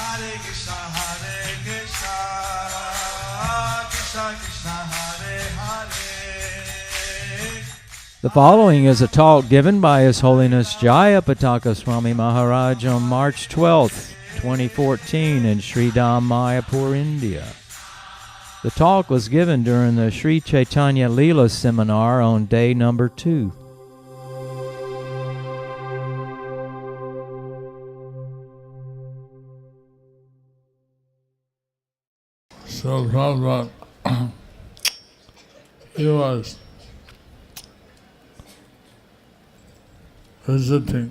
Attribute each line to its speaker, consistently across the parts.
Speaker 1: Hare Krishna, Krishna Krishna, Hare Hare.
Speaker 2: The following is a talk given by His Holiness Jayapataka Swami Maharaj on March 12th, 2014 in Sri Mayapur, India. The talk was given during the Sri Caitanya Lila seminar on day number 2.
Speaker 3: So Prabhupada, he was visiting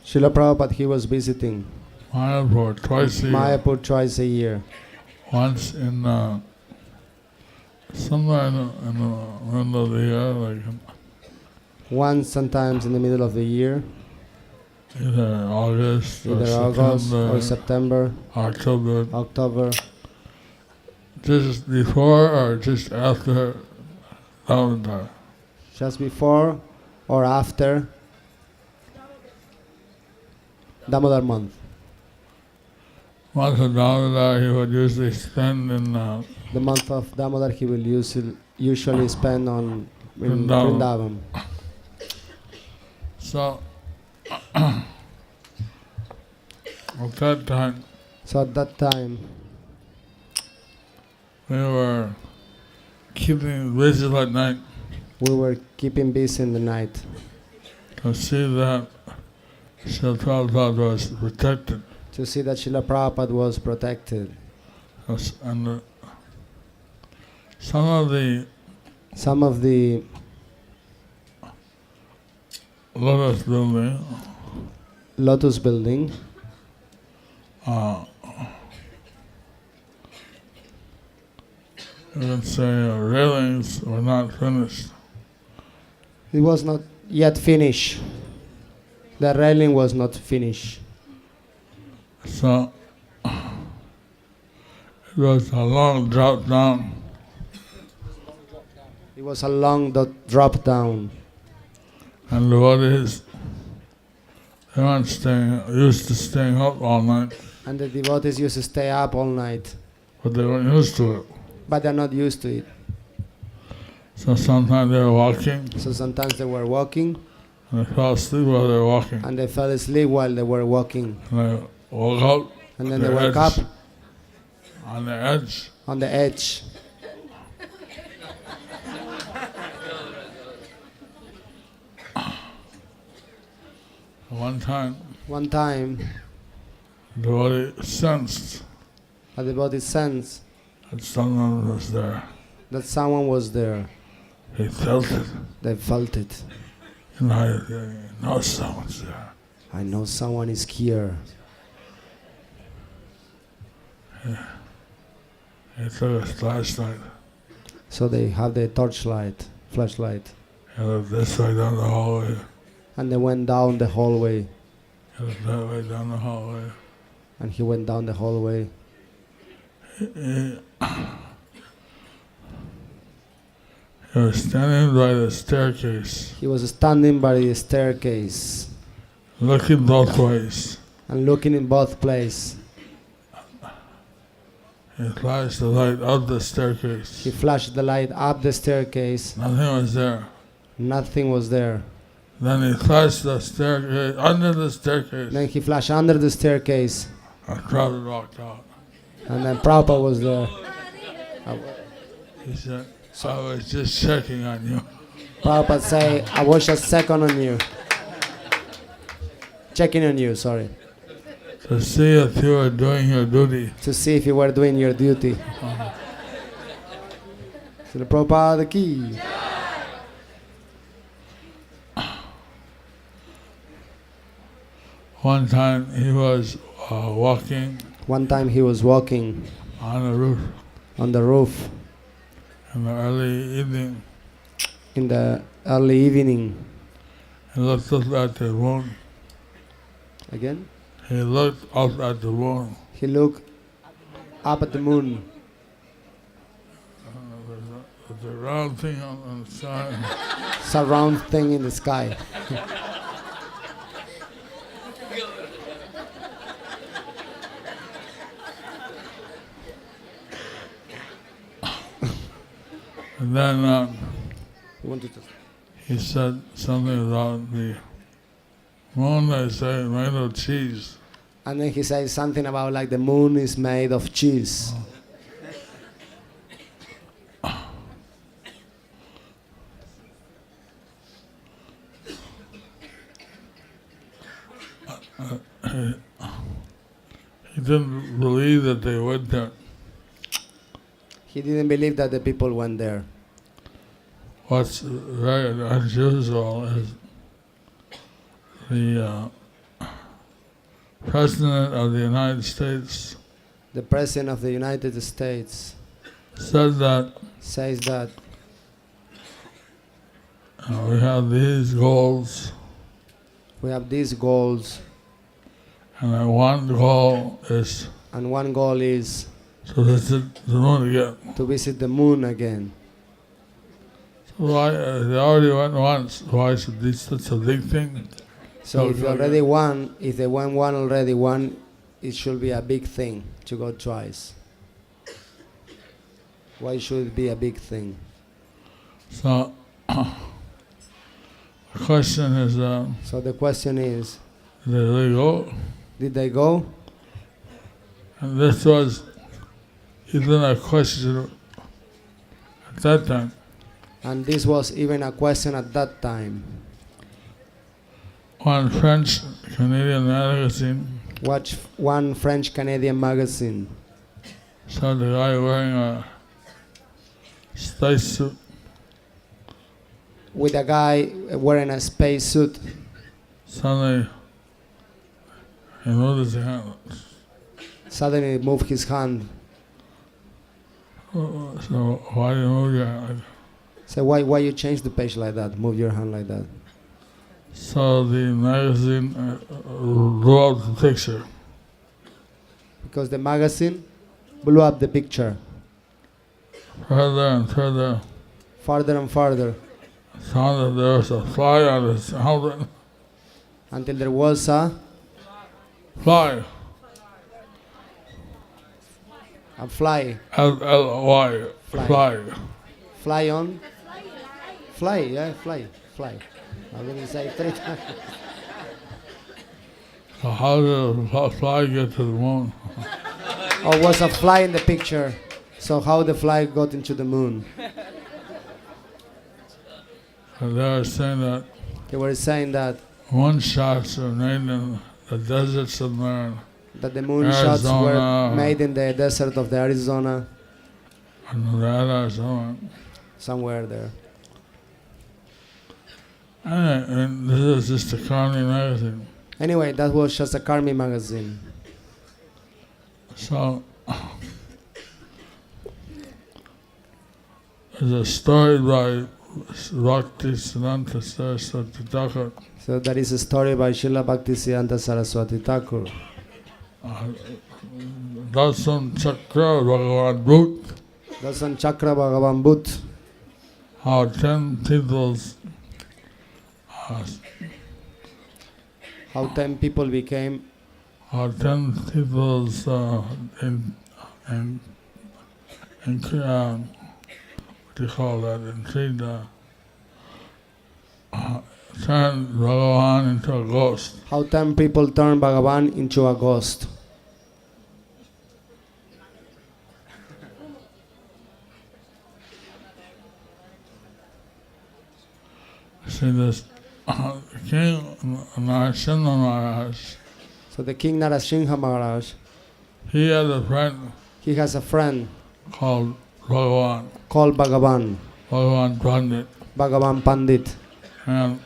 Speaker 4: Srila Prabhupada, he was visiting
Speaker 3: Mayapur twice a year.
Speaker 4: Mayapur twice a year.
Speaker 3: Once in somewhere in the middle of the year, like
Speaker 4: Once sometimes in the middle of the year,
Speaker 3: either August
Speaker 4: or September,
Speaker 3: October. Just before or just after Damodar?
Speaker 4: Just before or after Damodar month.
Speaker 3: Month of Damodar he would usually spend in
Speaker 4: The month of Damodar he will usually spend in
Speaker 3: Vrindavan.
Speaker 4: Vrindavan.
Speaker 3: So at that time, we were keeping vigil at night
Speaker 4: we were keeping busy in the night
Speaker 3: to see that Srila Prabhupada was protected.
Speaker 4: to see that Srila Prabhupada was protected.
Speaker 3: And some of the
Speaker 4: Lotus building
Speaker 3: you can say railings were not finished.
Speaker 4: it was not yet finished. The railing was not finished.
Speaker 3: So it was a long drop down.
Speaker 4: It was a long drop down.
Speaker 3: And devotees, they weren't used to staying up all night.
Speaker 4: And the devotees used to stay up all night.
Speaker 3: But they weren't used to it.
Speaker 4: But they're not used to it.
Speaker 3: So sometimes they were walking.
Speaker 4: So sometimes they were walking.
Speaker 3: And they fell asleep while they were walking.
Speaker 4: And they fell asleep while they were walking.
Speaker 3: And they woke up.
Speaker 4: And then they woke up.
Speaker 3: On the edge.
Speaker 4: On the edge.
Speaker 3: One time,
Speaker 4: the
Speaker 3: devotee sensed
Speaker 4: a devotee sensed
Speaker 3: that someone was there. He felt it.
Speaker 4: They felt it.
Speaker 3: You know someone's there.
Speaker 4: I know someone is here.
Speaker 3: He took a flashlight.
Speaker 4: So they have the flashlight.
Speaker 3: He looked this way down the hallway.
Speaker 4: And they went down the hallway.
Speaker 3: He looked that way down the hallway.
Speaker 4: And he went down the hallway.
Speaker 3: He was standing by the staircase.
Speaker 4: He was standing by the staircase.
Speaker 3: Looking both ways.
Speaker 4: And looking in both places.
Speaker 3: He flashed the light up the staircase.
Speaker 4: He flashed the light up the staircase.
Speaker 3: Nothing was there.
Speaker 4: Nothing was there.
Speaker 3: Then he flashed the staircase, under the staircase.
Speaker 4: Then he flashed under the staircase.
Speaker 3: And Prabhupada walked out.
Speaker 4: And then Prabhupada was there.
Speaker 3: He said, I was just checking on you.
Speaker 4: Prabhupada said, I was just checking on you. Checking on you, sorry.
Speaker 3: To see if you were doing your duty.
Speaker 4: To see if you were doing your duty. Srila Prabhupada ki.
Speaker 3: One time he was walking.
Speaker 4: One time he was walking
Speaker 3: on the roof.
Speaker 4: On the roof.
Speaker 3: In the early evening.
Speaker 4: In the early evening.
Speaker 3: He looked up at the moon.
Speaker 4: Again?
Speaker 3: He looked up at the moon.
Speaker 4: He looked up at the moon.
Speaker 3: There's a round thing on the sky.
Speaker 4: It's a round thing in the sky.
Speaker 3: And then
Speaker 4: You want to tell?
Speaker 3: he said something about the moon, they say, made of cheese.
Speaker 4: And then he said something about like the moon is made of cheese.
Speaker 3: He didn't believe that they went there.
Speaker 4: He didn't believe that the people went there.
Speaker 3: What's very unusual is the President of the United States
Speaker 4: The President of the United States
Speaker 3: said that
Speaker 4: says that
Speaker 3: we have these goals,
Speaker 4: we have these goals,
Speaker 3: and that one goal is
Speaker 4: and one goal is
Speaker 3: to visit the moon again.
Speaker 4: to visit the moon again.
Speaker 3: So why, they already went once, why should this such a big thing?
Speaker 4: So if you already won, if they won one already won, it should be a big thing to go twice. Why should it be a big thing?
Speaker 3: So the question is,
Speaker 4: So the question is,
Speaker 3: did they go?
Speaker 4: did they go?
Speaker 3: And this was even a question at that time.
Speaker 4: And this was even a question at that time.
Speaker 3: One French Canadian magazine
Speaker 4: Watch one French Canadian magazine.
Speaker 3: saw the guy wearing a space suit.
Speaker 4: With a guy wearing a space suit.
Speaker 3: Suddenly, he moved his hand.
Speaker 4: Suddenly moved his hand.
Speaker 3: So why do you move your hand?
Speaker 4: So why you change the page like that? Move your hand like that.
Speaker 3: So the magazine blew up the picture.
Speaker 4: Because the magazine blew up the picture.
Speaker 3: Further and further,
Speaker 4: Farther and farther.
Speaker 3: found that there was a fly on his helmet.
Speaker 4: Until there was a
Speaker 3: Fly.
Speaker 4: fly.
Speaker 3: L-L-Y.
Speaker 4: Fly.
Speaker 3: Fly.
Speaker 4: Fly on. Fly, yeah, fly. Fly. I'm going to say 3 times.
Speaker 3: So how did a fly get to the moon?
Speaker 4: Oh, was a fly in the picture. So how the fly got into the moon?
Speaker 3: And they were saying that
Speaker 4: They were saying that
Speaker 3: moonshots were made in the deserts somewhere.
Speaker 4: the moonshots were
Speaker 3: Arizona.
Speaker 4: made in the desert of the Arizona,
Speaker 3: Nevada or somewhere.
Speaker 4: somewhere there.
Speaker 3: And this is just a comedy magazine.
Speaker 4: Anyway, that was just a Karmi magazine.
Speaker 3: So there's a story by Bhaktisiddhanta Saraswati Thakur.
Speaker 4: So that is a story by Srila Bhaktisiddhanta Saraswati Thakur.
Speaker 3: Dasan Chakra Bhagavan Bhut,
Speaker 4: Dasan Chakra Bhagavan Bhut.
Speaker 3: how 10 people's
Speaker 4: How 10 people became,
Speaker 3: how 10 people's what do you call that? Intrigued turned Bhagavan into a ghost.
Speaker 4: how 10 people turned Bhagavan into a ghost.
Speaker 3: See this King Narasimha Maharaj,
Speaker 4: So the King Narasimha Maharaj,
Speaker 3: he had a friend
Speaker 4: he has a friend
Speaker 3: called Bhagavan,
Speaker 4: called Bhagavan,
Speaker 3: Bhagavan Pandit,
Speaker 4: Bhagavan Pandit.
Speaker 3: and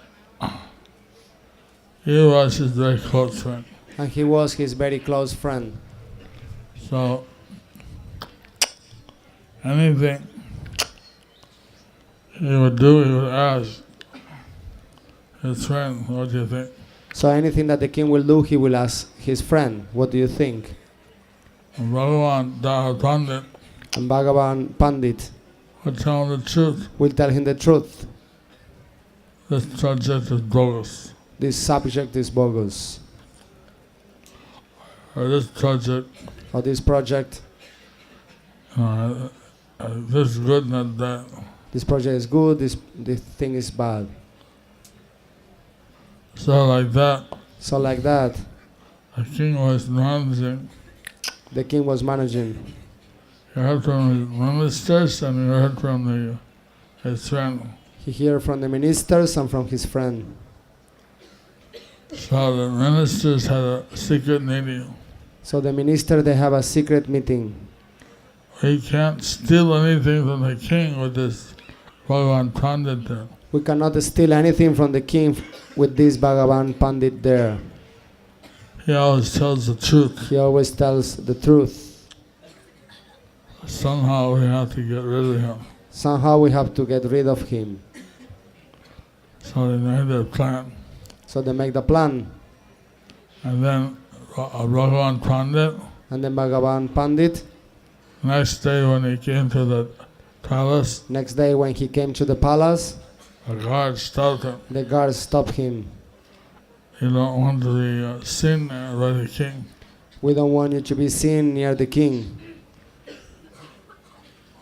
Speaker 3: he was his very close friend.
Speaker 4: And he was his very close friend.
Speaker 3: So anything he would do, he would ask his friend, what do you think?
Speaker 4: So anything that the king will do, he will ask his friend, what do you think?
Speaker 3: And Bhagavan Pandit
Speaker 4: And Bhagavan Pandit
Speaker 3: would tell him the truth.
Speaker 4: will tell him the truth.
Speaker 3: This subject is bogus.
Speaker 4: This subject is bogus.
Speaker 3: Or this project,
Speaker 4: Or this project,
Speaker 3: this is good, not that.
Speaker 4: This project is good, this thing is bad.
Speaker 3: So like that,
Speaker 4: So like that,
Speaker 3: the king was managing.
Speaker 4: the king was managing.
Speaker 3: He heard from his ministers and he heard from his friend.
Speaker 4: He heard from the ministers and from his friend.
Speaker 3: So the ministers had a secret meeting.
Speaker 4: So the minister, they have a secret meeting.
Speaker 3: We can't steal anything from the king with this Bhagavan Pandit there.
Speaker 4: We cannot steal anything from the king with this Bhagavan Pandit there.
Speaker 3: He always tells the truth.
Speaker 4: He always tells the truth.
Speaker 3: Somehow we have to get rid of him.
Speaker 4: Somehow we have to get rid of him.
Speaker 3: So they made their plan.
Speaker 4: So they make the plan.
Speaker 3: And then Bhagavan Pandit,
Speaker 4: And then Bhagavan Pandit,
Speaker 3: next day when he came to the palace,
Speaker 4: next day when he came to the palace,
Speaker 3: the guard stopped him.
Speaker 4: the guards stopped him.
Speaker 3: You don't want to be seen by the king.
Speaker 4: We don't want you to be seen near the king.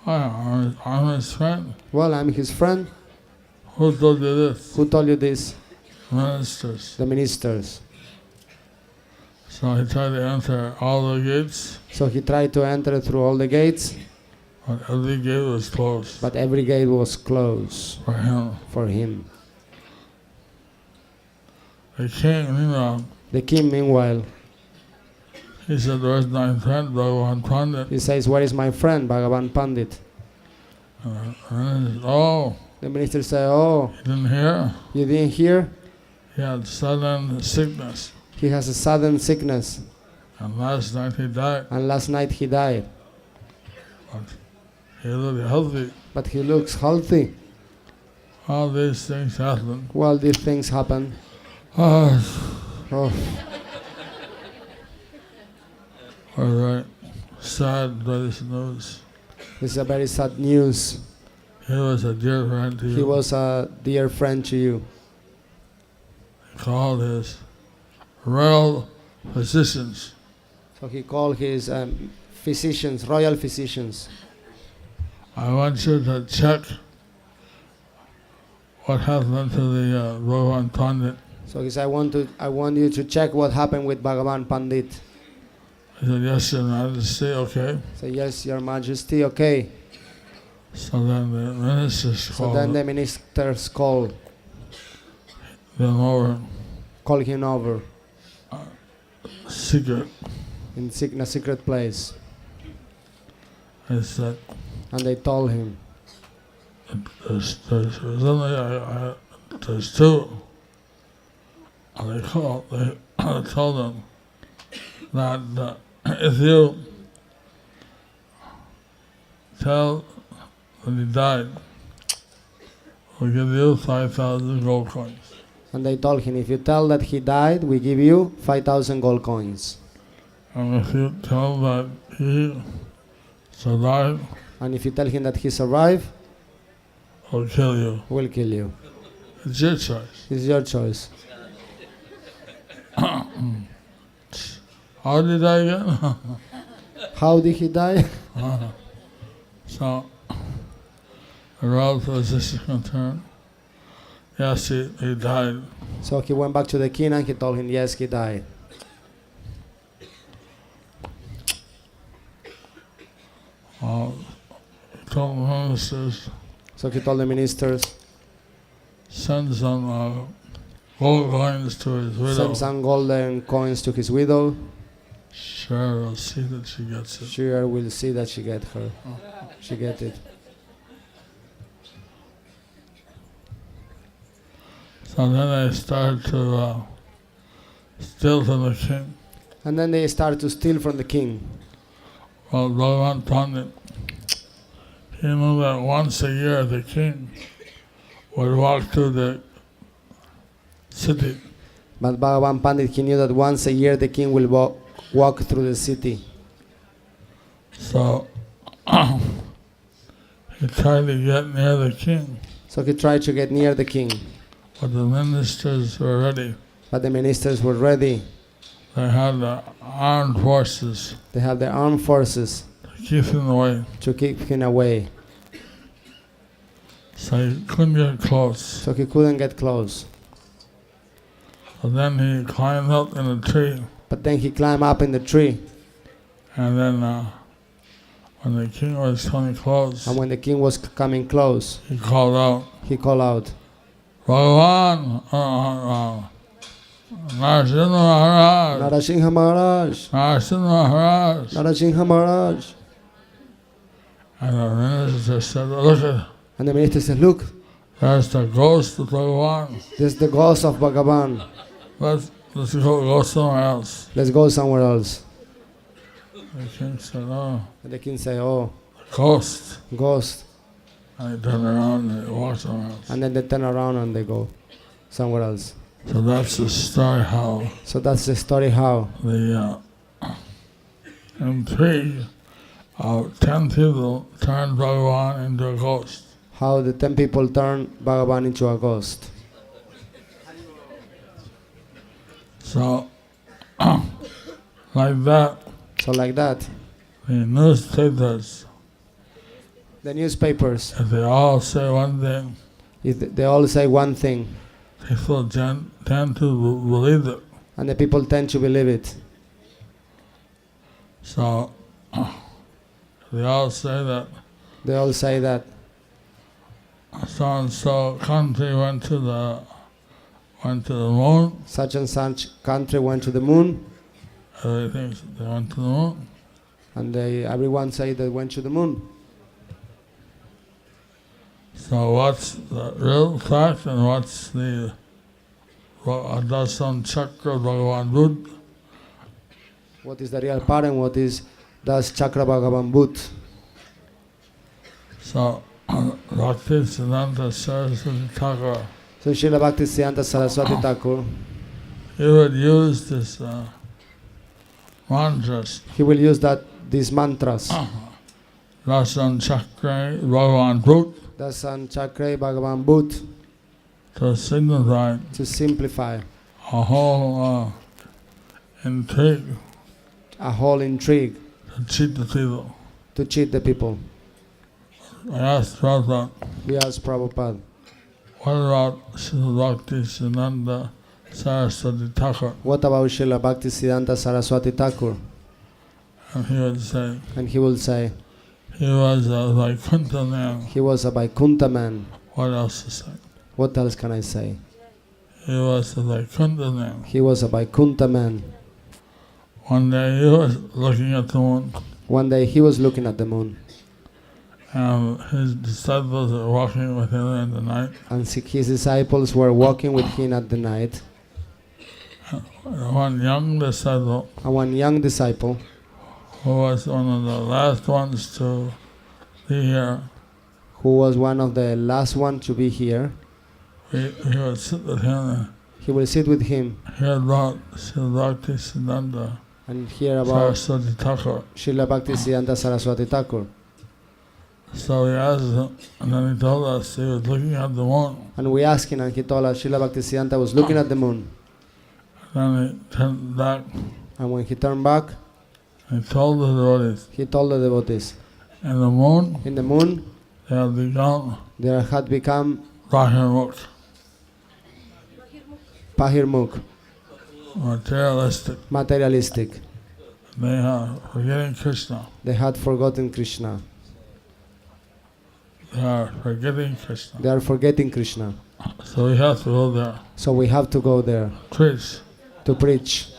Speaker 3: I'm his friend.
Speaker 4: Well, I'm his friend.
Speaker 3: Who told you this?
Speaker 4: Who told you this?
Speaker 3: Ministers.
Speaker 4: The ministers.
Speaker 3: So he tried to enter all the gates,
Speaker 4: So he tried to enter through all the gates,
Speaker 3: but every gate was closed
Speaker 4: but every gate was closed
Speaker 3: for him.
Speaker 4: for him.
Speaker 3: The king, meanwhile,
Speaker 4: The king, meanwhile,
Speaker 3: he said, "Where's my friend Bhagavan Pandit?"
Speaker 4: he says, "Where is my friend, Bhagavan Pandit?"
Speaker 3: And he said, "Oh,
Speaker 4: The minister said, "Oh,
Speaker 3: you didn't hear?
Speaker 4: you didn't hear?
Speaker 3: He had sudden sickness,
Speaker 4: He has a sudden sickness,
Speaker 3: and last night he died.
Speaker 4: and last night he died.
Speaker 3: But he looked healthy.
Speaker 4: But he looks healthy."
Speaker 3: All these things happen.
Speaker 4: Well, these things happen.
Speaker 3: Oh,
Speaker 4: Oh,
Speaker 3: all right. Sad by this news.
Speaker 4: this is a very sad news.
Speaker 3: He was a dear friend to you.
Speaker 4: He was a dear friend to you.
Speaker 3: He called his royal physicians.
Speaker 4: So he called his physicians, royal physicians.
Speaker 3: I want you to check what happened to the Bhagavan Pandit.
Speaker 4: So he said, I want you to check what happened with Bhagavan Pandit.
Speaker 3: He said, "Yes, Your Majesty, okay."
Speaker 4: So yes, Your Majesty, okay.
Speaker 3: So then the ministers
Speaker 4: So then the ministers call
Speaker 3: them over,
Speaker 4: him over
Speaker 3: secret.
Speaker 4: in a secret place.
Speaker 3: He said,
Speaker 4: And they told him,
Speaker 3: there's two. And they told them that if you tell that he died, we'll give you 5,000 gold coins.
Speaker 4: and they told him, if you tell that he died, we give you 5,000 gold coins.
Speaker 3: And if you tell that he survived,
Speaker 4: And if you tell him that he survived,
Speaker 3: we'll kill you.
Speaker 4: we'll kill you.
Speaker 3: It's your choice.
Speaker 4: It's your choice.
Speaker 3: How did I get?
Speaker 4: How did he die?
Speaker 3: So, the royal physician returned. Yes, he died.
Speaker 4: So he went back to the king and he told him, yes, he died.
Speaker 3: He told the ministers,
Speaker 4: So he told the ministers,
Speaker 3: send some gold coins to his widow.
Speaker 4: send some golden coins to his widow.
Speaker 3: Sure, we'll see that she gets it.
Speaker 4: Sure, we'll see that she get her. She get it.
Speaker 3: So then they started to steal from the king.
Speaker 4: And then they start to steal from the king.
Speaker 3: Well, Bhagavan Pandit, he knew that once a year the king would walk through the city.
Speaker 4: But Bhagavan Pandit, he knew that once a year the king will walk through the city.
Speaker 3: So he tried to get near the king,
Speaker 4: So he tried to get near the king.
Speaker 3: but the ministers were ready.
Speaker 4: But the ministers were ready.
Speaker 3: They had the armed forces
Speaker 4: They have the armed forces
Speaker 3: to keep him away.
Speaker 4: to keep him away.
Speaker 3: So he couldn't get close.
Speaker 4: So he couldn't get close.
Speaker 3: So then he climbed up in a tree.
Speaker 4: But then he climbed up in the tree.
Speaker 3: And then when the king was coming close,
Speaker 4: And when the king was coming close,
Speaker 3: he called out, Bhagavan, Narasimha Maharaj,
Speaker 4: Narasingha Maharaj,
Speaker 3: Narasimha Maharaj.
Speaker 4: Narasingha Maharaj.
Speaker 3: And the minister said, look at,
Speaker 4: And the minister said, look,
Speaker 3: there's the ghost of Bhagavan.
Speaker 4: there's the ghost of Bhagavan.
Speaker 3: Let's go somewhere else.
Speaker 4: Let's go somewhere else.
Speaker 3: The king said, oh,
Speaker 4: And the king said, oh,
Speaker 3: ghost.
Speaker 4: ghost.
Speaker 3: And they turned around and they walked somewhere else.
Speaker 4: And then they turn around and they go somewhere else.
Speaker 3: So that's the story how
Speaker 4: So that's the story how
Speaker 3: the intrigue of 10 people turned Bhagavan into a ghost.
Speaker 4: how the 10 people turned Bhagavan into a ghost.
Speaker 3: So, like that,
Speaker 4: So like that,
Speaker 3: the newspapers,
Speaker 4: the newspapers,
Speaker 3: if they all say one thing,
Speaker 4: if they all say one thing,
Speaker 3: people tend to believe it.
Speaker 4: and the people tend to believe it.
Speaker 3: So, they all say that
Speaker 4: They all say that
Speaker 3: so-and-so country went to the moon.
Speaker 4: such and such country went to the moon,
Speaker 3: Everything they went to the moon.
Speaker 4: and everyone say they went to the moon.
Speaker 3: So what's the real fact and what's the does some chakra Bhagavan Buddha?
Speaker 4: What is the real part and what is does Chakra Bhagavan Buddha?
Speaker 3: So Bhaktisiddhanta Saraswati Thakur,
Speaker 4: So Srila Bhaktisiddhanta Saraswati Thakur,
Speaker 3: he would use this mantras,
Speaker 4: he will use these mantras.
Speaker 3: Dasan Chakra Bhagavan Buddha,
Speaker 4: Dasan Chakra Bhagavan Buddha,
Speaker 3: to signify
Speaker 4: to simplify
Speaker 3: a whole intrigue
Speaker 4: a whole intrigue
Speaker 3: to cheat the people.
Speaker 4: to cheat the people.
Speaker 3: I asked Prabhupada,
Speaker 4: We asked Prabhupada,
Speaker 3: what about Srila Bhaktisiddhanta Saraswati Thakur?
Speaker 4: what about Srila Bhaktisiddhanta Saraswati Thakur?
Speaker 3: And he would say,
Speaker 4: And he will say,
Speaker 3: he was a Vaikuntha man.
Speaker 4: he was a Vaikuntha man.
Speaker 3: What else to say?
Speaker 4: What else can I say?
Speaker 3: He was a Vaikuntha man.
Speaker 4: He was a Vaikuntha man.
Speaker 3: One day he was looking at the moon,
Speaker 4: One day he was looking at the moon,
Speaker 3: and his disciples were walking with him in the night.
Speaker 4: and his disciples were walking with him at the night.
Speaker 3: One young disciple,
Speaker 4: And one young disciple,
Speaker 3: who was one of the last ones to be here,
Speaker 4: who was one of the last one to be here,
Speaker 3: he would sit with him and
Speaker 4: he will sit with him
Speaker 3: hear about Srila Bhaktisiddhanta
Speaker 4: and hear about
Speaker 3: Saraswati Thakur.
Speaker 4: Srila Bhaktisiddhanta Saraswati Thakur.
Speaker 3: So we asked him, and then he told us he was looking at the moon.
Speaker 4: And we asked him, and he told us Srila Bhaktisiddhanta was looking at the moon.
Speaker 3: Then he turned back
Speaker 4: And when he turned back,
Speaker 3: and told the devotees,
Speaker 4: he told the devotees,
Speaker 3: in the moon
Speaker 4: in the moon
Speaker 3: they have become
Speaker 4: there had become
Speaker 3: Rahimukh,
Speaker 4: Pahirmukh,
Speaker 3: materialistic.
Speaker 4: materialistic.
Speaker 3: They are forgetting Krishna.
Speaker 4: They had forgotten Krishna.
Speaker 3: They are forgetting Krishna.
Speaker 4: They are forgetting Krishna.
Speaker 3: So we have to go there,
Speaker 4: So we have to go there
Speaker 3: preach.
Speaker 4: to preach.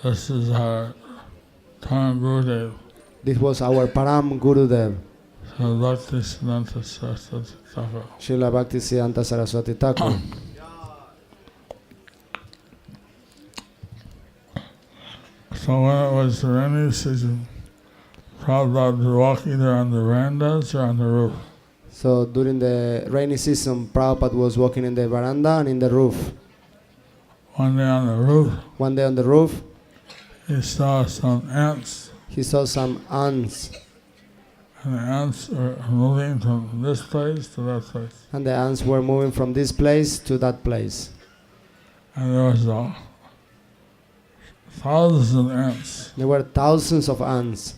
Speaker 3: This is our Param Gurudev,
Speaker 4: This was our Param Gurudev,
Speaker 3: so Bhaktisiddhanta Saraswati Thakur.
Speaker 4: Srila Bhaktisiddhanta Saraswati Thakur.
Speaker 3: So when it was the rainy season, Prabhupada would walk either on the verandas or on the roof.
Speaker 4: So during the rainy season, Prabhupada was walking in the veranda and in the roof.
Speaker 3: One day on the roof,
Speaker 4: One day on the roof,
Speaker 3: he saw some ants,
Speaker 4: he saw some ants,
Speaker 3: and the ants were moving from this place to that place.
Speaker 4: and the ants were moving from this place to that place.
Speaker 3: And there was thousands of ants.
Speaker 4: There were thousands of ants.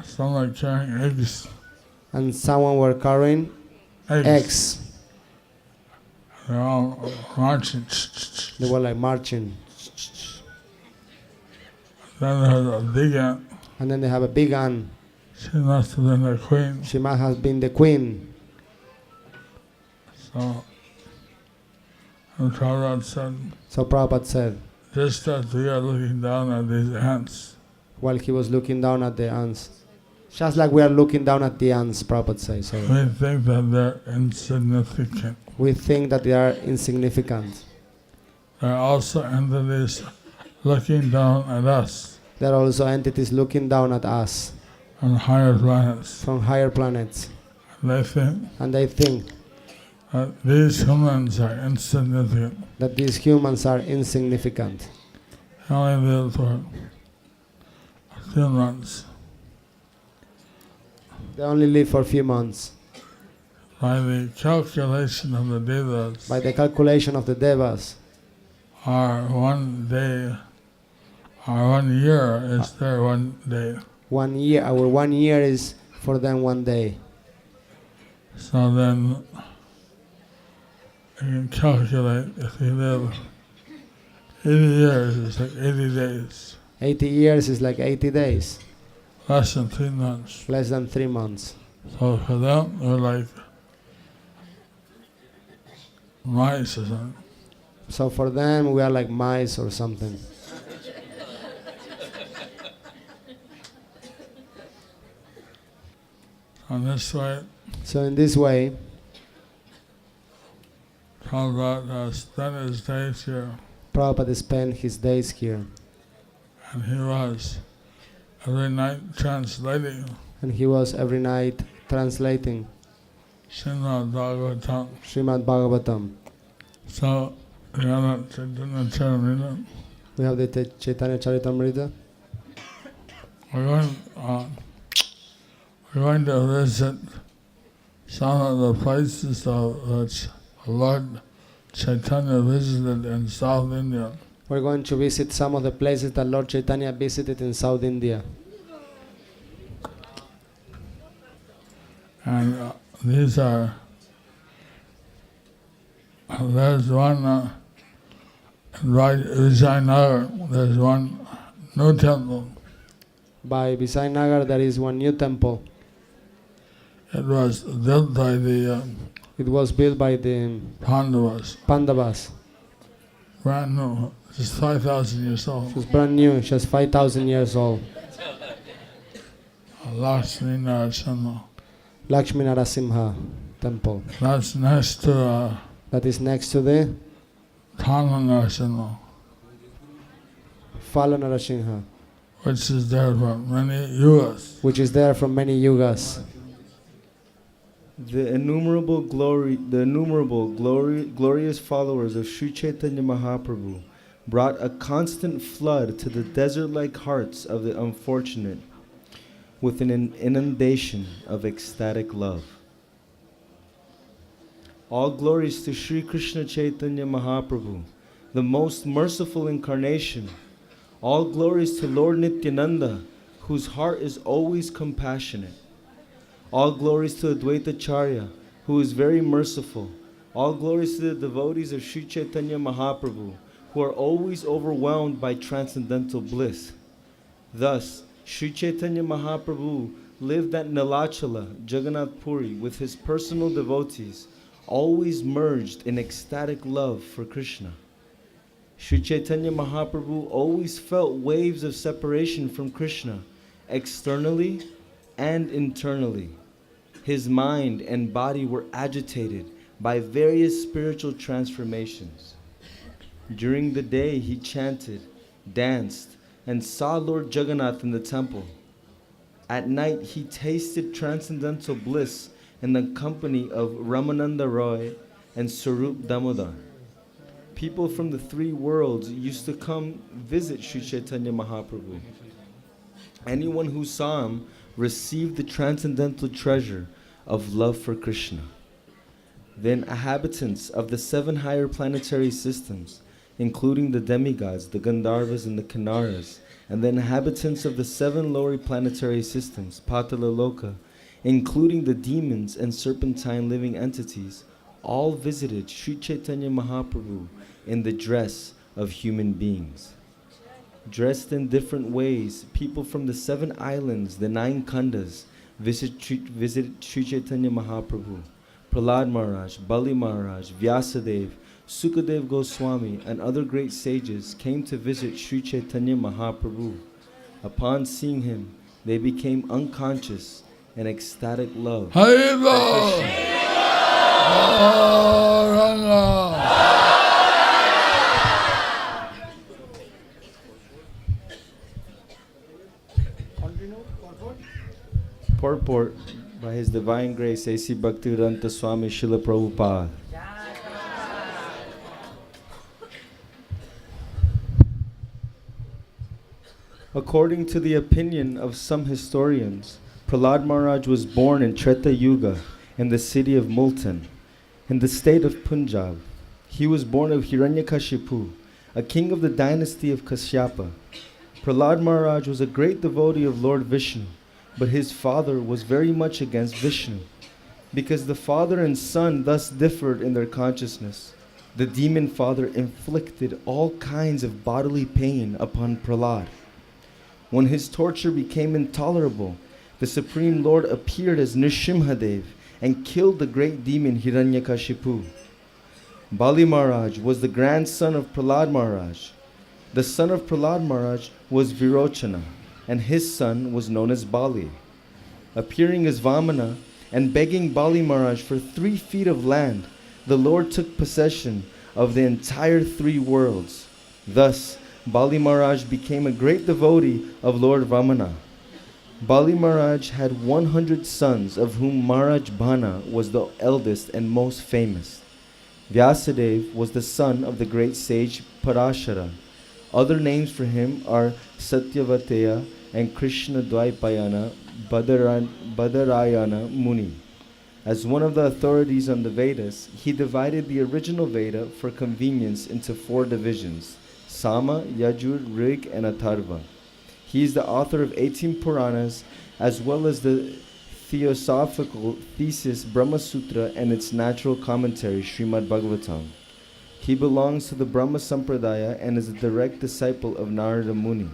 Speaker 3: Some are carrying eggs.
Speaker 4: and someone were carrying eggs.
Speaker 3: They're all marching.
Speaker 4: They were like marching.
Speaker 3: Then there's a big ant.
Speaker 4: And then they have a big ant.
Speaker 3: She must have been the queen.
Speaker 4: She must have been the queen.
Speaker 3: So, and Prabhupada said,
Speaker 4: So Prabhupada said,
Speaker 3: just as we are looking down at these ants,
Speaker 4: while he was looking down at the ants, just like we are looking down at the ants, Prabhupada says. So
Speaker 3: we think that they're insignificant.
Speaker 4: we think that they are insignificant.
Speaker 3: There are also entities looking down at us
Speaker 4: There are also entities looking down at us
Speaker 3: on higher planets.
Speaker 4: from higher planets.
Speaker 3: They think
Speaker 4: And they think
Speaker 3: that these humans are insignificant.
Speaker 4: that these humans are insignificant.
Speaker 3: They only live for a few months.
Speaker 4: They only live for a few months.
Speaker 3: By the calculation of the Devas,
Speaker 4: By the calculation of the Devas,
Speaker 3: our 1 day, our 1 year is their 1 day.
Speaker 4: 1 year, our 1 year is for them 1 day.
Speaker 3: So then you can calculate if you live 80 years, it's like 80 days.
Speaker 4: 80 years is like 80 days,
Speaker 3: Less than 3 months.
Speaker 4: less than 3 months.
Speaker 3: So for them, they're like mice or something.
Speaker 4: So for them, we are like mice or something.
Speaker 3: On this way,
Speaker 4: So in this way,
Speaker 3: Prabhupada spent his days here,
Speaker 4: Prabhupada spent his days here,
Speaker 3: and he was every night translating
Speaker 4: and he was every night translating
Speaker 3: Srimad Bhagavatam.
Speaker 4: Srimad Bhagavatam.
Speaker 3: So, the other Chaitanya Charitamrita,
Speaker 4: We have the Chaitanya Charitamrita.
Speaker 3: we're going to visit some of the places which Lord Chaitanya visited in South India.
Speaker 4: We're going to visit some of the places that Lord Chaitanya visited in South India.
Speaker 3: And these are, there's one right Vijayanagar, there's one new temple.
Speaker 4: By Vijayanagar there is one new temple.
Speaker 3: It was built by the
Speaker 4: It was built by the
Speaker 3: Pandavas,
Speaker 4: Pandavas.
Speaker 3: brand new, just 5,000 years old.
Speaker 4: It's brand new, just 5,000 years old.
Speaker 3: Lakshmi Narasimha.
Speaker 4: Lakshmi Narasimha temple.
Speaker 3: That's next to
Speaker 4: That is next to the
Speaker 3: Tana Narasimha,
Speaker 4: Phala Narasimha,
Speaker 3: which is there for many yugas.
Speaker 4: which is there from many yugas.
Speaker 5: The innumerable glorious followers of Sri Caitanya Mahaprabhu brought a constant flood to the desert-like hearts of the unfortunate with an inundation of ecstatic love. All glories to Sri Krishna Chaitanya Mahaprabhu, the most merciful incarnation. All glories to Lord Nityananda, whose heart is always compassionate. All glories to Advaitacharya, who is very merciful. All glories to the devotees of Sri Caitanya Mahaprabhu, who are always overwhelmed by transcendental bliss. Thus, Sri Caitanya Mahaprabhu lived at Nilachala, Jagannath Puri, with his personal devotees, always merged in ecstatic love for Krishna. Sri Caitanya Mahaprabhu always felt waves of separation from Krishna, externally and internally. His mind and body were agitated by various spiritual transformations. During the day, he chanted, danced, and saw Lord Jagannath in the temple. At night, he tasted transcendental bliss in the company of Ramananda Roy and Sarup Damodar. People from the three worlds used to come visit Sri Caitanya Mahaprabhu. Anyone who saw him received the transcendental treasure of love for Krishna. The inhabitants of the 7 higher planetary systems including the demigods, the Gandharvas and the Kinnaras, and the inhabitants of the 7 lower planetary systems, Patalaloka, including the demons and serpentine living entities, all visited Sri Caitanya Mahaprabhu in the dress of human beings. Dressed in different ways, people from the 7 islands, the 9 khandas, visited Sri Caitanya Mahaprabhu. Prahlad Maharaj, Bali Maharaj, Vyasadev, Sukadev Goswami, and other great sages came to visit Sri Caitanya Mahaprabhu. Upon seeing him, they became unconscious in ecstatic love.
Speaker 3: Haribol!
Speaker 5: Purport by His Divine Grace A.C. Bhaktivedanta Swami Srila Prabhupada. According to the opinion of some historians, Prahlad Maharaj was born in Treta Yuga in the city of Multan, in the state of Punjab. He was born of Hiranyakashipu, a king of the dynasty of Kashyapa. Prahlad Maharaj was a great devotee of Lord Vishnu, but his father was very much against Vishnu. Because the father and son thus differed in their consciousness, the demon father inflicted all kinds of bodily pain upon Prahlad. When his torture became intolerable, the Supreme Lord appeared as Nrsimhadev and killed the great demon Hiranyakashipu. Bali Maharaj was the grandson of Prahlad Maharaj. The son of Prahlad Maharaj was Virochana, and his son was known as Bali. Appearing as Vamana and begging Bali Maharaj for 3 feet of land, the Lord took possession of the entire 3 worlds. Thus, Bali Maharaj became a great devotee of Lord Vamana. Bali Maharaj had 100 sons, of whom Maharaj Bhana was the eldest and most famous. Vyasadeva was the son of the great sage Parashara. Other names for him are Satyavateya and Krishna Dvaipayana Badarayana Muni. As one of the authorities on the Vedas, he divided the original Veda for convenience into 4 divisions: Sama, Yajur, Rig, and Atharva. He is the author of 18 Puranas, as well as the theosophical thesis Brahma Sutra and its natural commentary Srimad Bhagavatam. He belongs to the Brahma Sampradaya and is a direct disciple of Narada Muni.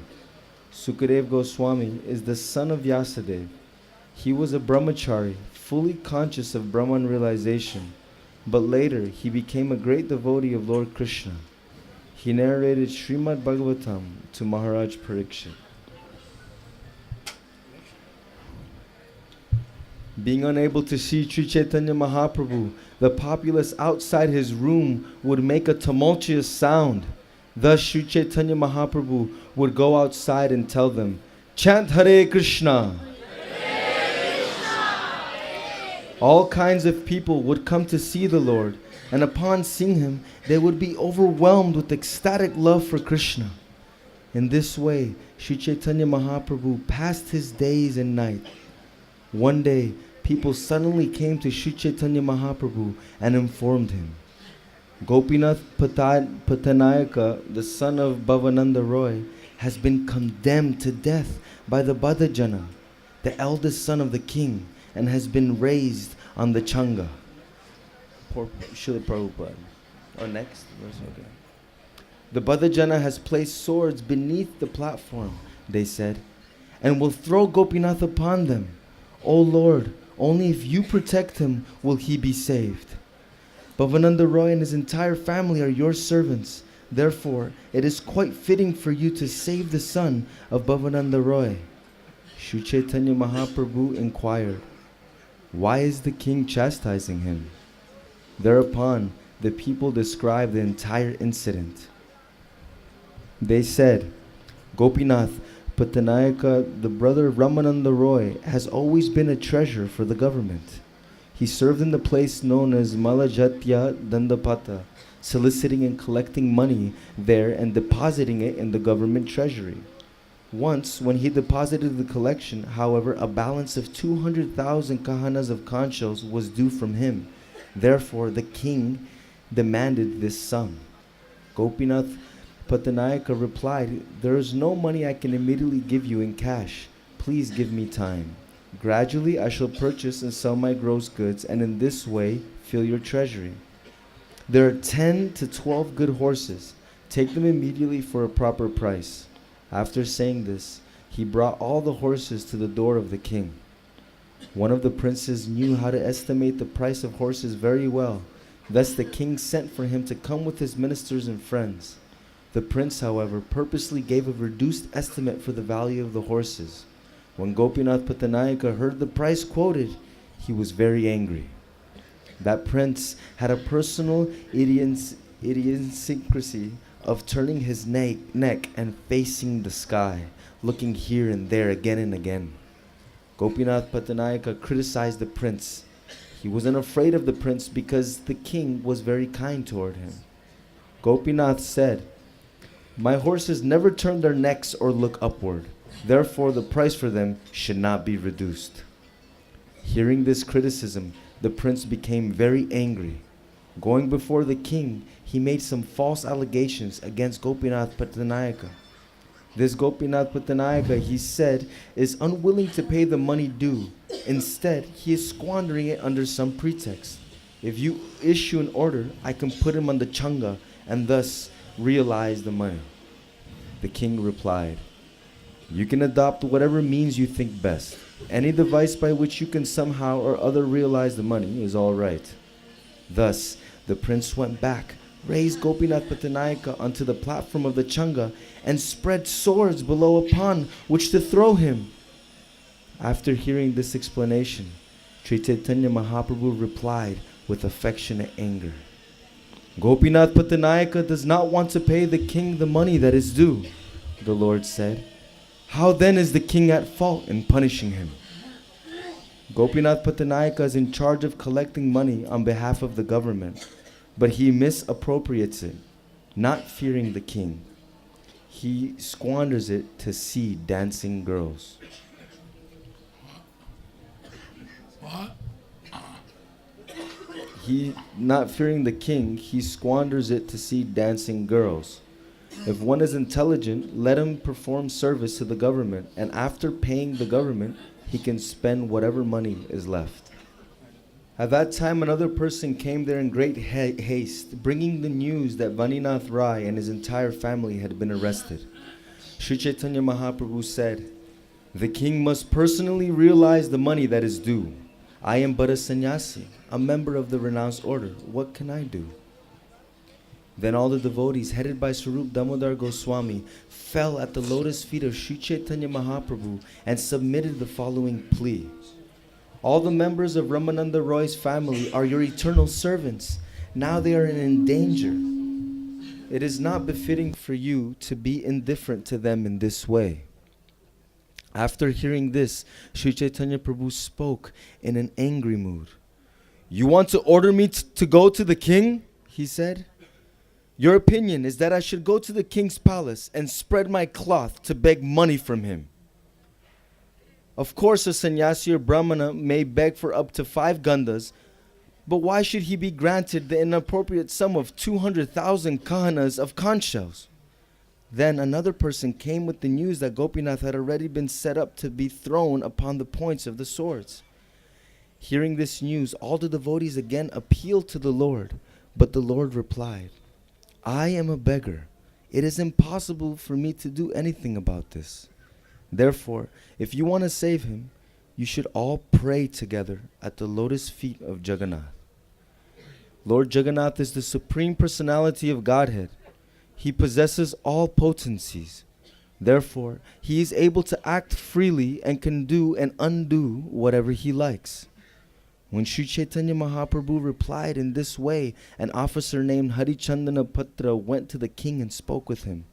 Speaker 5: Sukadev Goswami is the son of Vyasadeva. He was a brahmachari, fully conscious of Brahman realization, but later he became a great devotee of Lord Krishna. He narrated Srimad Bhagavatam to Maharaj Parikshit. Being unable to see Sri Caitanya Mahaprabhu, the populace outside his room would make a tumultuous sound. Thus Sri Caitanya Mahaprabhu would go outside and tell them, "Chant Hare Krishna." All kinds of people would come to see the Lord, and upon seeing him, they would be overwhelmed with ecstatic love for Krishna. In this way, Sri Caitanya Mahaprabhu passed his days and night. One day, people suddenly came to Sri Caitanya Mahaprabhu and informed him, Gopinath Patanayaka, the son of Bhavananda Roy, has been condemned to death by the Badajana, the eldest son of the king, and has been raised on the Changa. Poor Srila Prabhupada. Or next verse, okay. The Badajana has placed swords beneath the platform, they said, and will throw Gopinath upon them. O Lord, only if you protect him will he be saved. Bhavananda Roy and his entire family are your servants. Therefore, it is quite fitting for you to save the son of Bhavananda Roy. Sri Caitanya Mahaprabhu inquired, why is the king chastising him? Thereupon, the people described the entire incident. They said, Gopinath Patanayaka, the brother of Ramananda Roy, has always been a treasure for the government. He served in the place known as Malajatya Dandapata, soliciting and collecting money there and depositing it in the government treasury. Once, when he deposited the collection, however, a balance of 200,000 kahanas of conch shells was due from him. Therefore, the king demanded this sum. Gopinath Pattanayaka replied, "There is no money I can immediately give you in cash. Please give me time. Gradually I shall purchase and sell my gross goods, and in this way fill your treasury. There are 10 to 12 good horses. Take them immediately for a proper price." After saying this, he brought all the horses to the door of the king. One of the princes knew how to estimate the price of horses very well. Thus the king sent for him to come with his ministers and friends. The prince, however, purposely gave a reduced estimate for the value of the horses. When Gopinath Pattanayaka heard the price quoted, he was very angry. That prince had a personal idiosyncrasy of turning his neck and facing the sky, looking here and there again and again. Gopinath Pattanayaka criticized the prince. He wasn't afraid of the prince because the king was very kind toward him. Gopinath said, "My horses never turn their necks or look upward. Therefore, the price for them should not be reduced." Hearing this criticism, the prince became very angry. Going before the king, he made some false allegations against Gopinath Pattanayaka. This Gopinath Pattanayaka, he said, is unwilling to pay the money due. Instead, he is squandering it under some pretext. If you issue an order, I can put him on the changa and thus realize the money. The king replied, "You can adopt whatever means you think best. Any device by which you can somehow or other realize the money is all right." Thus, the prince went back, raised Gopinath Pattanayaka onto the platform of the changa, and spread swords below upon which to throw him. After hearing this explanation, Sri Caitanya Mahaprabhu replied with affectionate anger, "Gopinath Pattanayaka does not want to pay the king the money that is due." The Lord said, "How then is the king at fault in punishing him?" Gopinath Pattanayaka is in charge of collecting money on behalf of the government, but he misappropriates it, not fearing the king. He squanders it to see dancing girls.
Speaker 3: What?
Speaker 5: He, not fearing the king, he squanders it to see dancing girls. If one is intelligent, let him perform service to the government, and after paying the government, he can spend whatever money is left. At that time, another person came there in great haste, bringing the news that Vaninath Rai and his entire family had been arrested. Sri Caitanya Mahaprabhu said, "The king must personally realize the money that is due. I am but a sannyasi, a member of the renounced order. What can I do?" Then all the devotees, headed by Swarup Damodar Goswami, fell at the lotus feet of Sri Caitanya Mahaprabhu and submitted the following plea. "All the members of Ramananda Roy's family are your eternal servants. Now they are in danger. It is not befitting for you to be indifferent to them in this way." After hearing this, Sri Caitanya Prabhu spoke in an angry mood. "You want to order me to go to the king?" he said. "Your opinion is that I should go to the king's palace and spread my cloth to beg money from him. Of course, a sannyasi or brahmana may beg for up to 5 gandas, but why should he be granted the inappropriate sum of 200,000 kahanas of conch shells?" Then another person came with the news that Gopinath had already been set up to be thrown upon the points of the swords. Hearing this news, all the devotees again appealed to the Lord, but the Lord replied, "I am a beggar. It is impossible for me to do anything about this. Therefore, if you want to save him, you should all pray together at the lotus feet of Jagannath." Lord Jagannath is the Supreme Personality of Godhead. He possesses all potencies. Therefore, he is able to act freely and can do and undo whatever he likes. When Sri Caitanya Mahaprabhu replied in this way, an officer named Harichandana Patra went to the king and spoke with him.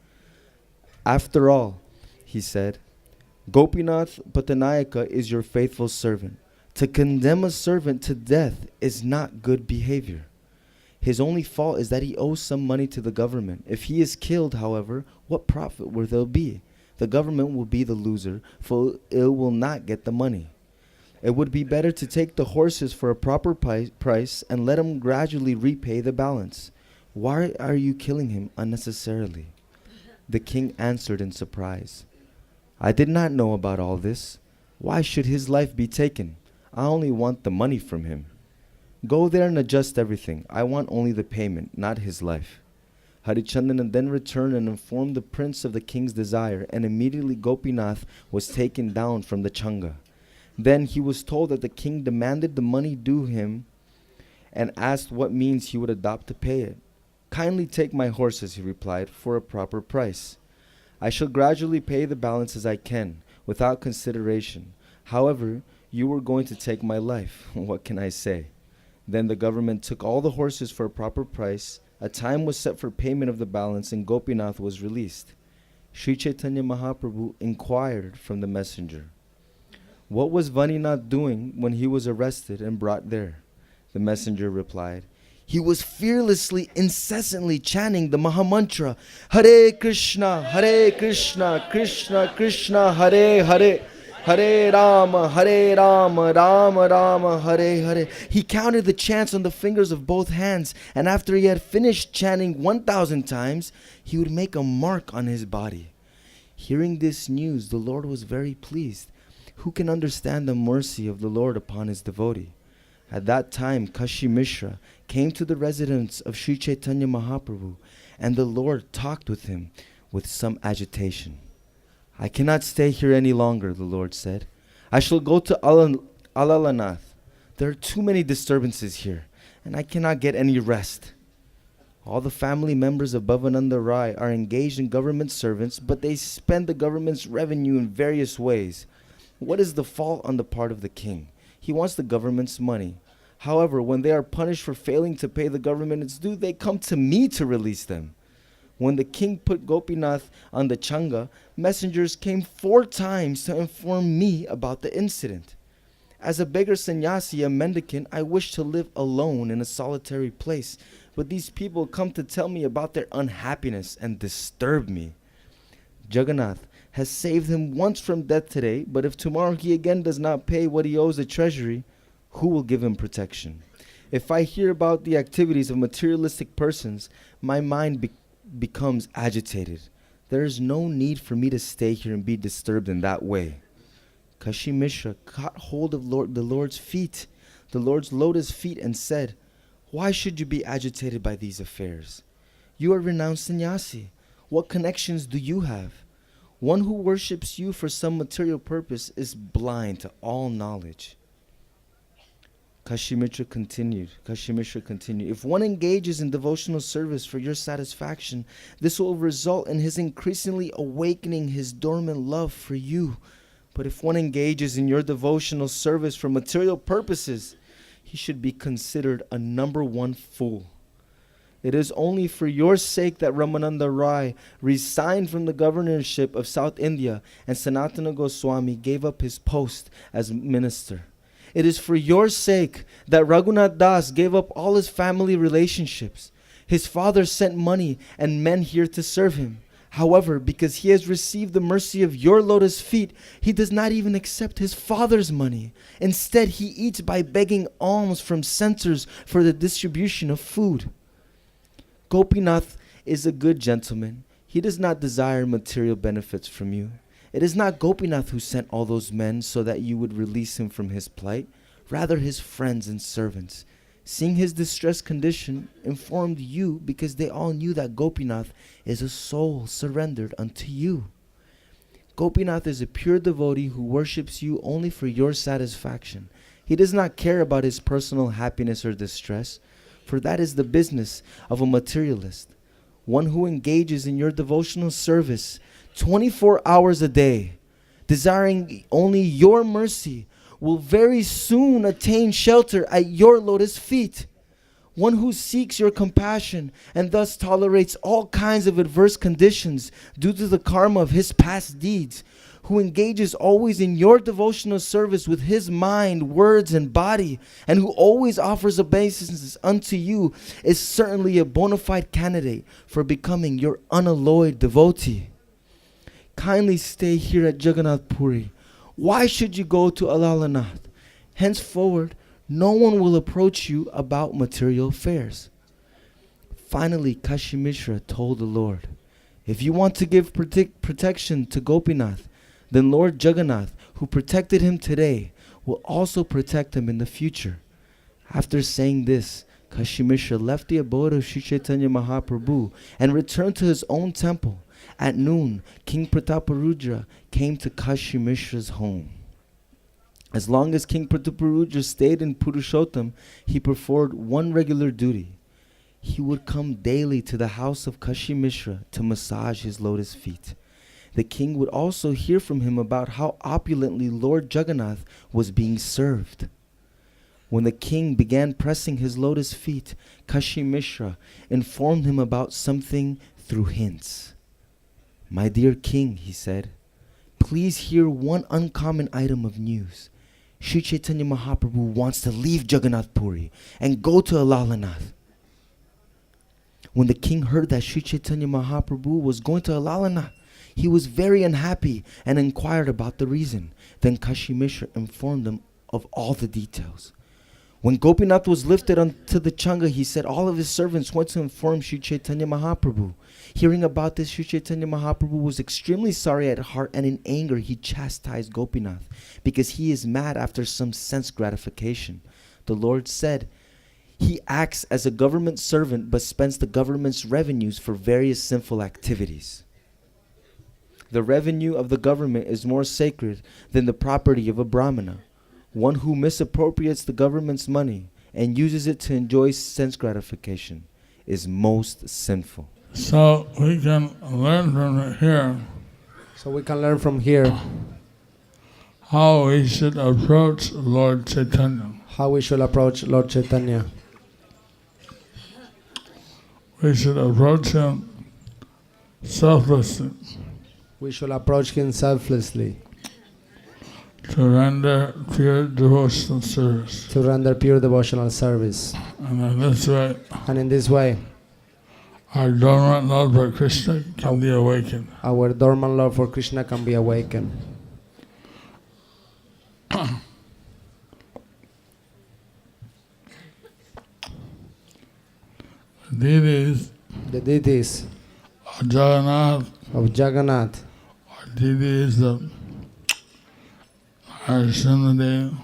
Speaker 5: "After all," he said, "Gopinath Pattanayaka is your faithful servant. To condemn a servant to death is not good behavior. His only fault is that he owes some money to the government. If he is killed, however, what profit will there be? The government will be the loser, for it will not get the money. It would be better to take the horses for a proper price and let him gradually repay the balance. Why are you killing him unnecessarily?" The king answered in surprise, "I did not know about all this. Why should his life be taken? I only want the money from him. Go there and adjust everything. I want only the payment, not his life." Harichandana then returned and informed the prince of the king's desire, and immediately Gopinath was taken down from the changa. Then he was told that the king demanded the money due him and asked what means he would adopt to pay it. "Kindly take my horses," he replied, "for a proper price. I shall gradually pay the balance as I can, without consideration. However, you were going to take my life. What can I say?" Then the government took all the horses for a proper price. A time was set for payment of the balance, and Gopinath was released. Sri Caitanya Mahaprabhu inquired from the messenger, "What was Vaninath doing when he was arrested and brought there?" The messenger replied, "He was fearlessly, incessantly chanting the Mahamantra, Hare Krishna, Krishna Krishna, Hare Hare, Hare Rama, Rama Rama, Hare Hare." He counted the chants on the fingers of both hands, and after he had finished chanting 1,000 times, he would make a mark on his body. Hearing this news, the Lord was very pleased. Who can understand the mercy of the Lord upon his devotee? At that time, Kashi Mishra came to the residence of Sri Caitanya Mahaprabhu, and the Lord talked with him with some agitation. "I cannot stay here any longer," the Lord said. "I shall go to Alalanath. There are too many disturbances here, and I cannot get any rest. All the family members of Bhavananda Rai are engaged in government servants, but they spend the government's revenue in various ways. What is the fault on the part of the king? He wants the government's money. However, when they are punished for failing to pay the government its due, they come to me to release them. When the king put Gopinath on the changa, messengers came 4 times to inform me about the incident. As a beggar sannyasi, a mendicant, I wish to live alone in a solitary place, but these people come to tell me about their unhappiness and disturb me. Jagannath has saved him once from death today, but if tomorrow he again does not pay what he owes the treasury, who will give him protection? If I hear about the activities of materialistic persons, my mind becomes agitated. There is no need for me to stay here and be disturbed in that way." Kashi Mishra caught hold of the Lord's feet, the Lord's lotus feet, and said, "Why should you be agitated by these affairs? You are renowned sannyasi. What connections do you have? One who worships you for some material purpose is blind to all knowledge." Kashi Mishra continued, "If one engages in devotional service for your satisfaction, this will result in his increasingly awakening his dormant love for you. But if one engages in your devotional service for material purposes, he should be considered a number 1 fool. It is only for your sake that Ramananda Rai resigned from the governorship of South India and Sanatana Goswami gave up his post as minister. It is for your sake that Raghunath Das gave up all his family relationships. His father sent money and men here to serve him. However, because he has received the mercy of your lotus feet, he does not even accept his father's money. Instead, he eats by begging alms from centers for the distribution of food. Gopinath is a good gentleman. He does not desire material benefits from you. It is not Gopinath who sent all those men so that you would release him from his plight, rather his friends and servants, seeing his distressed condition, informed you because they all knew that Gopinath is a soul surrendered unto you. Gopinath is a pure devotee who worships you only for your satisfaction. He does not care about his personal happiness or distress, for that is the business of a materialist. One who engages in your devotional service 24 hours a day, desiring only your mercy, will very soon attain shelter at your lotus feet. One who seeks your compassion and thus tolerates all kinds of adverse conditions due to the karma of his past deeds, who engages always in your devotional service with his mind, words, and body, and who always offers obeisance unto you, is certainly a bona fide candidate for becoming your unalloyed devotee. Kindly stay here at Jagannath Puri. Why should you go to Alalanath? Henceforward, no one will approach you about material affairs. Finally, Kashi Mishra told the Lord, if you want to give protection to Gopinath, then Lord Jagannath, who protected him today, will also protect him in the future. After saying this, Kashi Mishra left the abode of Sri Caitanya Mahaprabhu and returned to his own temple. At noon, King Prataparudra came to Kashi Mishra's home. As long as King Prataparudra stayed in Purushottam, he performed one regular duty. He would come daily to the house of Kashi Mishra to massage his lotus feet. The king would also hear from him about how opulently Lord Jagannath was being served. When the king began pressing his lotus feet, Kashi Mishra informed him about something through hints. My dear king, he said, please hear one uncommon item of news. Sri Caitanya Mahaprabhu wants to leave Jagannath Puri and go to Alalanath. When the king heard that Sri Caitanya Mahaprabhu was going to Alalanath, he was very unhappy and inquired about the reason. Then Kashi Mishra informed him of all the details. When Gopinath was lifted onto the Changa, he said all of his servants went to inform Sri Caitanya Mahaprabhu. Hearing about this, Sri Caitanya Mahaprabhu was extremely sorry at heart, and in anger he chastised Gopinath because he is mad after some sense gratification. The Lord said, he acts as a government servant but spends the government's revenues for various sinful activities. The revenue of the government is more sacred than the property of a Brahmana. One who misappropriates the government's money and uses it to enjoy sense gratification is most sinful.
Speaker 3: So we can learn from here
Speaker 4: So we can learn from here
Speaker 3: how we should approach Lord Chaitanya.
Speaker 4: how we should approach Lord Chaitanya.
Speaker 3: We should approach him selflessly,
Speaker 4: We should approach him selflessly,
Speaker 3: to render pure devotional service.
Speaker 4: to render pure devotional service.
Speaker 3: And in this way,
Speaker 4: And in this way,
Speaker 3: our dormant love for Krishna can be awakened.
Speaker 4: our dormant love for Krishna can be awakened.
Speaker 3: Deities
Speaker 4: The deities
Speaker 3: of Jagannath,
Speaker 4: of Jagannath,
Speaker 3: or deities of Nrsimhadev,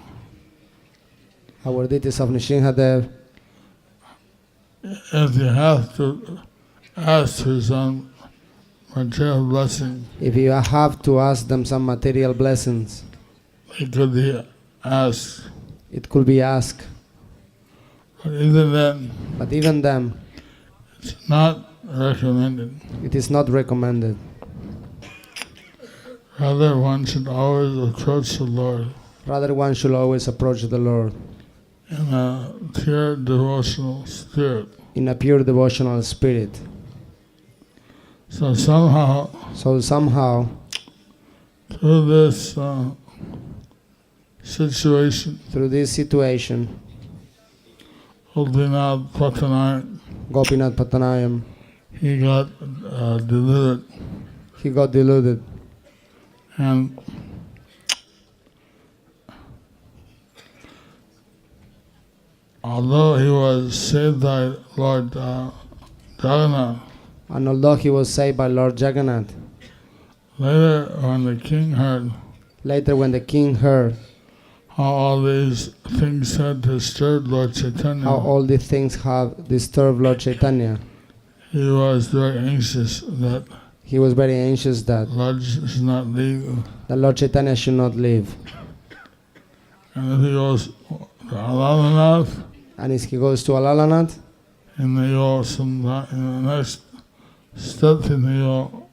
Speaker 4: our deities of Nrsimhadev,
Speaker 3: if you have to ask for some material blessing,
Speaker 4: if you have to ask them some material blessings,
Speaker 3: it could be asked.
Speaker 4: it could be asked.
Speaker 3: But even then,
Speaker 4: But even then,
Speaker 3: it's not recommended.
Speaker 4: it is not recommended.
Speaker 3: Rather, one should always approach the Lord
Speaker 4: Rather, one should always approach the Lord
Speaker 3: in a pure devotional spirit.
Speaker 4: in a pure devotional spirit.
Speaker 3: So somehow,
Speaker 4: So somehow,
Speaker 3: through this situation,
Speaker 4: through this situation,
Speaker 3: Gopinath Patanayak,
Speaker 4: Gopinath Patanayam,
Speaker 3: he got deluded,
Speaker 4: he got deluded.
Speaker 3: and although he was saved by Lord Jagannath,
Speaker 4: And although he was saved by Lord Jagannath,
Speaker 3: later when the king heard
Speaker 4: later when the king heard
Speaker 3: how all these things had disturbed Lord Chaitanya,
Speaker 4: how all these things have disturbed Lord Chaitanya,
Speaker 3: he was very anxious that
Speaker 4: he was very anxious that
Speaker 3: Lord should not leave.
Speaker 4: the Lord Chaitanya should not leave.
Speaker 3: And if he goes to Alalanath,
Speaker 4: And if he goes to Alalanath,
Speaker 3: and they go in the next step, and they go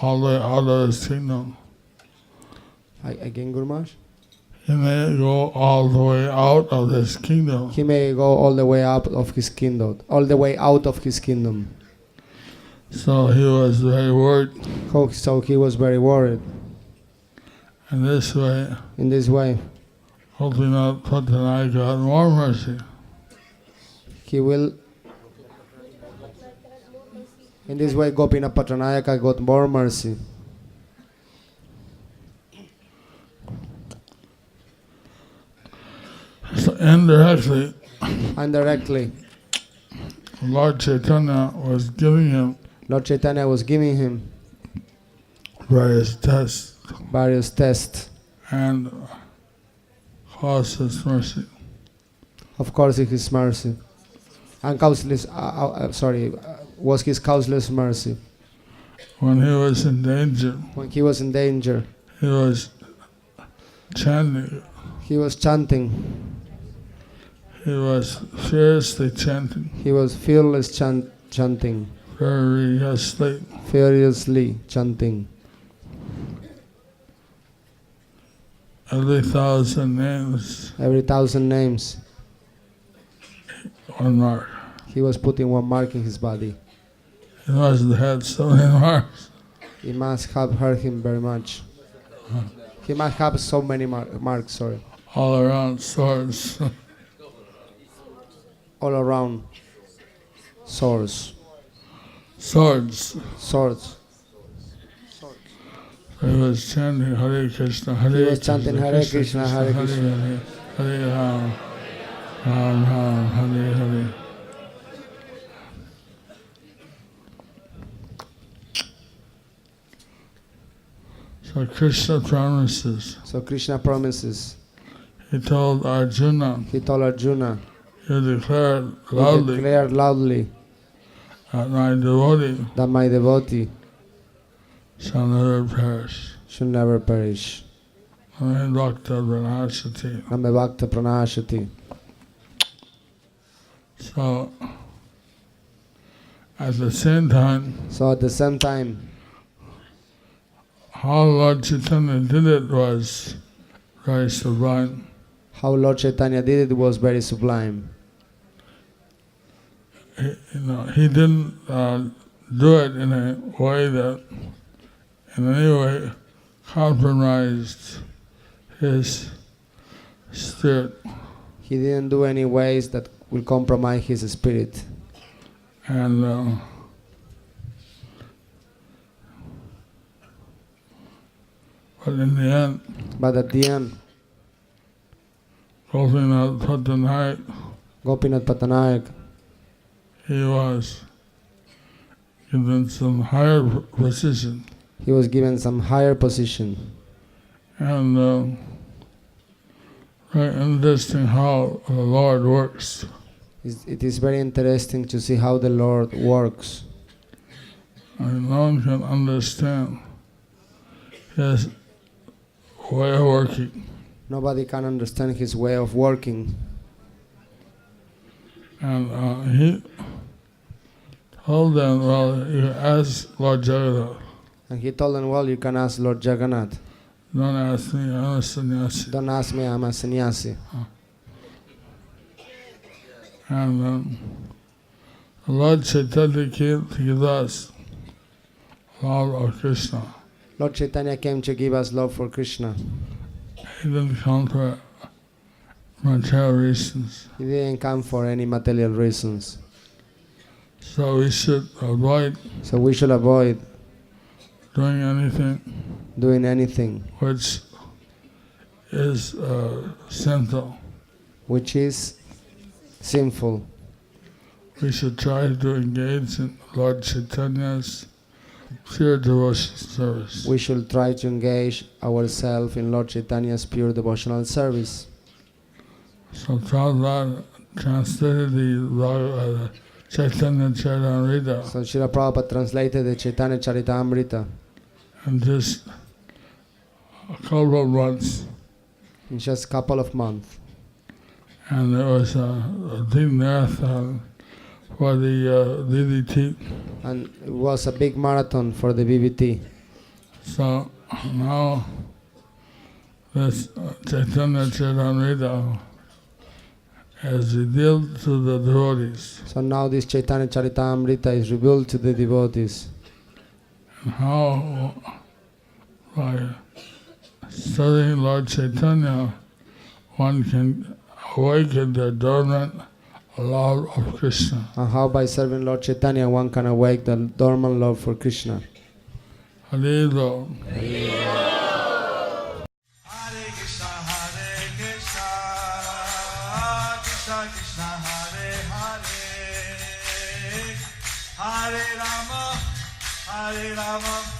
Speaker 3: all the way out of his kingdom.
Speaker 4: again, Gurmash,
Speaker 3: He may go all the way out of his kingdom.
Speaker 4: he may go all the way out of his kingdom, all the way out of his kingdom.
Speaker 3: So he was very worried.
Speaker 4: So he was very worried.
Speaker 3: And this way,
Speaker 4: In this way,
Speaker 3: Gopinath Patanai got more mercy.
Speaker 4: he will. In this way, Gopinath Patranayaka got more mercy.
Speaker 3: So indirectly,
Speaker 4: Indirectly,
Speaker 3: Lord Chaitanya was giving him
Speaker 4: Lord Chaitanya was giving him
Speaker 3: various tests
Speaker 4: and
Speaker 3: caused his mercy.
Speaker 4: of course his mercy. And causeless, was his causeless mercy.
Speaker 3: When he was in danger,
Speaker 4: When he was in danger,
Speaker 3: he was chanting.
Speaker 4: he was chanting.
Speaker 3: He was fiercely chanting,
Speaker 4: He was fearless chanting, furiously chanting.
Speaker 3: Every 1,000 names,
Speaker 4: Every 1,000 names,
Speaker 3: one mark.
Speaker 4: he was putting one mark in his body.
Speaker 3: He must have had so many marks.
Speaker 4: It must have hurt him very much. He must have so many marks, sorry.
Speaker 3: All around swords.
Speaker 4: All around. Swords.
Speaker 3: Swords.
Speaker 4: Swords.
Speaker 3: He was chanting Hare Krishna, Hare
Speaker 4: He was
Speaker 3: Krishna,
Speaker 4: chanting Hare Krishna, Hare Krishna.
Speaker 3: Hare Hare, Hare Ram, Ram Ram, Hare Hare. So Krishna promises.
Speaker 4: So Krishna promises.
Speaker 3: He told Arjuna,
Speaker 4: He told Arjuna,
Speaker 3: you declared
Speaker 4: he
Speaker 3: loudly
Speaker 4: declared loudly
Speaker 3: that my devotee
Speaker 4: that my devotee
Speaker 3: shall never perish.
Speaker 4: should never perish.
Speaker 3: Name Bhakta Pranashati.
Speaker 4: Name Bhakta Pranashati.
Speaker 3: So, at the same time,
Speaker 4: So at the same time,
Speaker 3: how Lord Chaitanya did it was very sublime.
Speaker 4: how Lord Chaitanya did it was very sublime.
Speaker 3: He didn't do it in a way that in any way compromised his spirit.
Speaker 4: He didn't do any ways that will compromise his spirit.
Speaker 3: And but in the end,
Speaker 4: But at the end,
Speaker 3: Gopinath Patanayak,
Speaker 4: Gopinath Patanayak,
Speaker 3: he was given some higher position.
Speaker 4: he was given some higher position.
Speaker 3: And very interesting how the Lord works.
Speaker 4: It is very interesting to see how the Lord works.
Speaker 3: And no one can understand his way of working.
Speaker 4: Nobody can understand his way of working.
Speaker 3: And he told them, well, you ask Lord Jagannath.
Speaker 4: And he told them, well, you can ask Lord Jagannath.
Speaker 3: Don't ask me, I'm a sannyasi.
Speaker 4: Don't ask me, I'm a sannyasi.
Speaker 3: And Lord Chaitanya came to give us love of Krishna.
Speaker 4: Lord Chaitanya came to give us love for Krishna.
Speaker 3: He didn't come for material reasons.
Speaker 4: He didn't come for any material reasons.
Speaker 3: So we should avoid doing anything which is sinful.
Speaker 4: Which is sinful.
Speaker 3: We should try to engage in Lord Chaitanya's pure devotional service.
Speaker 4: We should try to engage ourselves in Lord Chaitanya's pure devotional service.
Speaker 3: So Prabhupada translated the Chaitanya Charitamrita.
Speaker 4: So Srila Prabhupada translated the Chaitanya Charitamrita
Speaker 3: And just a couple of months.
Speaker 4: in just a couple of months.
Speaker 3: And there was a big marathon for the DDT.
Speaker 4: And it was a big marathon for the BBT.
Speaker 3: So now this Chaitanya Charitamrita is revealed to the devotees.
Speaker 4: So now this Chaitanya Charitamrita is revealed to the devotees.
Speaker 3: And how by studying Lord Chaitanya one can awaken the dormant love of Krishna.
Speaker 4: And how by serving Lord Chaitanya one can awake the dormant love for Krishna.
Speaker 3: Haribo.
Speaker 1: Hare Krishna, Krishna Krishna, Hare Hare, Hare Rama